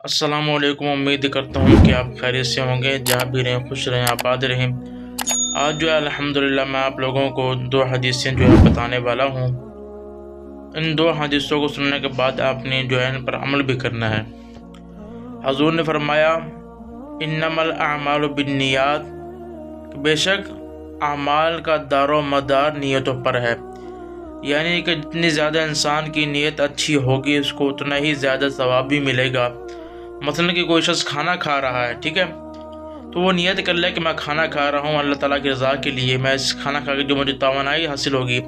अस्सलाम वालेकुम। उम्मीद करता हूँ कि आप खैरियत से होंगे, जहाँ भी रहें खुश रहें, आबाद रहें। आज जो है अल्हम्दुलिल्लाह मैं आप लोगों को दो हदीसें जो है बताने वाला हूँ। इन दो हदीसों को सुनने के बाद आपने जो है इन पर अमल भी करना है। हजूर ने फरमाया इन्नमल अमालु बिन्नियात, बेशक अमाल का दारो मदार नीयतों पर है। यानी कि जितनी ज़्यादा इंसान की नीयत अच्छी होगी उसको उतना ही ज़्यादा सवाब भी मिलेगा। मसलन कि कोई शख्स खाना खा रहा है, ठीक है, तो वो नियत कर ले कि मैं खाना खा रहा हूँ अल्लाह ताला की रज़ा के लिए। मैं इस खाना खा के जो मुझे तवानाई हासिल होगी,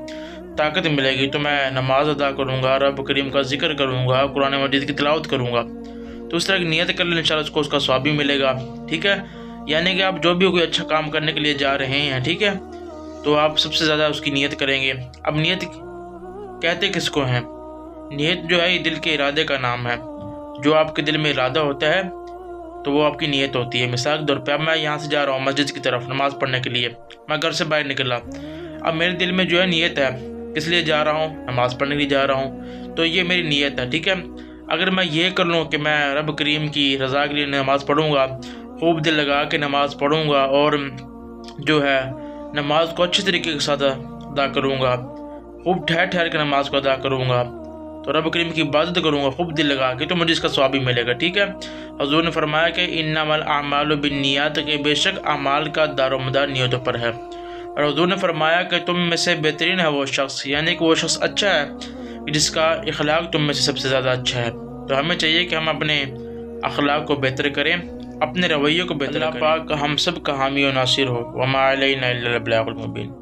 ताकत मिलेगी, तो मैं नमाज अदा करूँगा, रब करीम का जिक्र करूँगा, कुरान मजीद की तिलावत करूँगा। तो इस तरह की नियत कर ले, इंशाल्लाह उसको उसका सवाब भी मिलेगा। ठीक है, यानी कि आप जो भी कोई अच्छा काम करने के लिए जा रहे हैं, ठीक है, तो आप सबसे ज़्यादा उसकी नियत करेंगे। अब नियत कहते किसको हैं? नियत जो है ये दिल के इरादे का नाम है। जो आपके दिल में इरादा होता है तो वो आपकी नियत होती है। मिसाल के तौर पर अब मैं यहाँ से जा रहा हूँ मस्जिद की तरफ नमाज़ पढ़ने के लिए, मैं घर से बाहर निकला, अब मेरे दिल में जो है नियत है, किस लिए जा रहा हूँ? नमाज़ पढ़ने के लिए जा रहा हूँ, तो ये मेरी नियत है। ठीक है, अगर मैं ये कर लूँ कि मैं रब करीम की रज़ा के लिए नमाज़ पढ़ूँगा, खूब दिल लगा के नमाज़ पढ़ूँगा और जो है नमाज को अच्छे तरीके के साथ अदा करूँगा, खूब ठहर ठहर के नमाज को अदा करूँगा, तो रब करीम की इबादत करूँगा खूब दिल लगा के, तो मुझे इसका सवाब भी मिलेगा। ठीक है, हजूर ने फरमाया कि इन्नमल अमालु बिन्नियात, के बेशक अमाल का दारोमदार नियतों पर है। और हजूर ने फरमाया कि तुम में से बेहतरीन है वो शख्स, यानी कि वो शख्स अच्छा है जिसका इखलाक तुम में से सबसे ज़्यादा अच्छा है। तो हमें चाहिए कि हम अपने अखलाक को बेहतर करें, अपने रवैये को बेहतर करें। पाक हम सब का हामी और नासिर हो। वमा अलैना इल्लल बलागुल मुबीन।